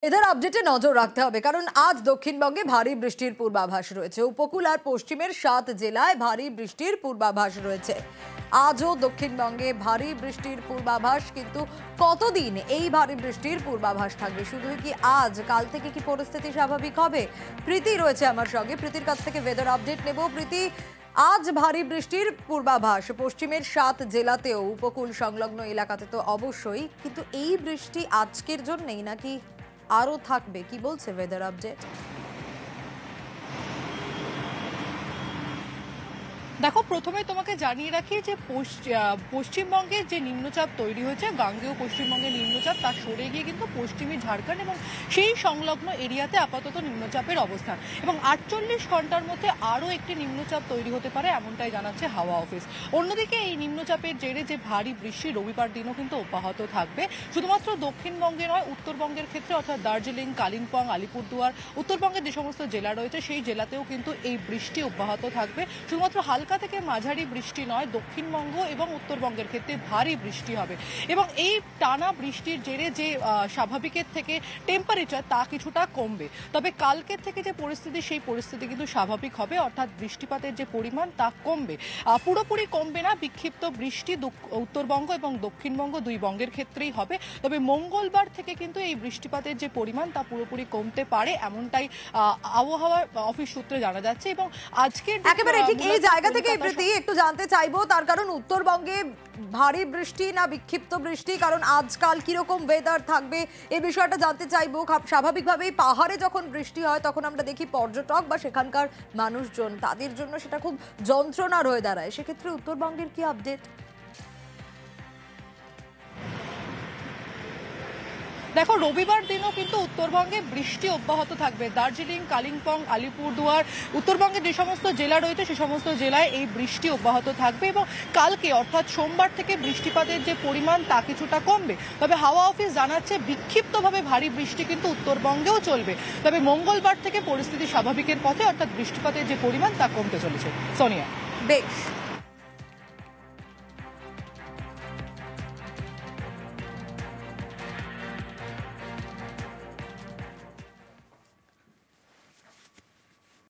এদের আপডেটে নজর রাখতে হবে, কারণ আজ দক্ষিণবঙ্গে ভারী বৃষ্টির পূর্বাভাস রয়েছে। উপকূল আর পশ্চিমের 7 জেলায় ভারী বৃষ্টির পূর্বাভাস রয়েছে। আজও দক্ষিণবঙ্গে ভারী বৃষ্টির পূর্বাভাস, কিন্তু কতদিন এই ভারী বৃষ্টির পূর্বাভাস থাকবে? শুধু কি আজ, কাল থেকে কি পরিস্থিতি স্বাভাবিক হবে? প্রীতি রয়েছে আমার সঙ্গে, প্রীতির কাছ থেকে ওয়েদার আপডেট নেব। প্রীতি, আজ ভারী বৃষ্টির পূর্বাভাস পশ্চিমের 7 জেলাতেও, উপকূল সংলগ্ন এলাকাতে তো অবশ্যই, কিন্তু এই বৃষ্টি আজকের জন্যই নাকি আরো থাকবে? কি বলছে ওয়েদার আপডেট? দেখো, প্রথমে তোমাকে জানিয়ে রাখি যে পশ্চিমবঙ্গের যে নিম্নচাপ তৈরি হয়েছে, গাঙ্গেয় পশ্চিমবঙ্গের নিম্নচাপ, তা সরে গিয়ে কিন্তু পশ্চিমী ঝাড়খণ্ড এবং সেই সংলগ্ন এরিয়াতে আপাতত নিম্নচাপের অবস্থান, এবং 48 ঘন্টার মধ্যে আরও একটি নিম্নচাপ তৈরি হতে পারে, এমনটাই জানাচ্ছে হাওয়া অফিস। অন্যদিকে এই নিম্নচাপের জেরে যে ভারী বৃষ্টি রবিবার দিনও কিন্তু অব্যাহত থাকবে। শুধুমাত্র দক্ষিণবঙ্গে নয়, উত্তরবঙ্গের ক্ষেত্রে অর্থাৎ দার্জিলিং, কালিম্পং, আলিপুরদুয়ার, উত্তরবঙ্গের যে সমস্ত জেলা রয়েছে সেই জেলাতেও কিন্তু এই বৃষ্টি অব্যাহত থাকবে। শুধুমাত্র হালকা থেকে মাঝারি বৃষ্টি নয়, দক্ষিণবঙ্গ এবং উত্তরবঙ্গের ক্ষেত্রে ভারী বৃষ্টি হবে, এবং এই টানা বৃষ্টির জেরে যে স্বাভাবিকের থেকে টেম্পারেচার তা কিছুটা কমবে। তবে কালকের থেকে যে পরিস্থিতি, সেই পরিস্থিতি কিন্তু স্বাভাবিক হবে, অর্থাৎ বৃষ্টিপাতের যে পরিমাণ তা কমবে। পুরোপুরি কমবে না, বিক্ষিপ্ত বৃষ্টি উত্তরবঙ্গ এবং দক্ষিণবঙ্গ দুই বঙ্গের ক্ষেত্রেই হবে। তবে মঙ্গলবার থেকে কিন্তু এই বৃষ্টিপাতের যে পরিমাণ তা পুরোপুরি কমতে পারে, এমনটাই আবহাওয়া অফিস সূত্রে জানা যাচ্ছে। এবং আজকের একেবারে ঠিক এই জায়গা থেকে প্রীতি একটু জানতে চাইবো, তার কারণ উত্তরবঙ্গে ভারী বৃষ্টি না বিক্ষিপ্ত বৃষ্টি, কারণ আজকাল কিরকম ওয়েদার থাকবে এই বিষয়টা জানতে চাইবো। স্বাভাবিকভাবেই পাহাড়ে যখন বৃষ্টি হয় তখন আমরা দেখি পর্যটক বা সেখানকার মানুষজন, তাদের জন্য সেটা খুব যন্ত্রণার হয়ে দাঁড়ায়। সেক্ষেত্রে উত্তরবঙ্গের কি আপডেট? দেখো, রবিবার দিনও কিন্তু উত্তরবঙ্গে বৃষ্টি অব্যাহত থাকবে। দার্জিলিং, কালিম্পং, আলিপুরদুয়ার, উত্তরবঙ্গের যে সমস্ত জেলা রয়েছে সে সমস্ত জেলায় এই বৃষ্টি অব্যাহত থাকবে, এবং কালকে অর্থাৎ সোমবার থেকে বৃষ্টিপাতের যে পরিমাণ তা কিছুটা কমবে। তবে হাওয়া অফিস জানাচ্ছে বিক্ষিপ্তভাবে ভারী বৃষ্টি কিন্তু উত্তরবঙ্গেও চলবে। তবে মঙ্গলবার থেকে পরিস্থিতি স্বাভাবিকের পথে, অর্থাৎ বৃষ্টিপাতের যে পরিমাণ তা কমতে চলেছে। সোনিয়া। বেশ।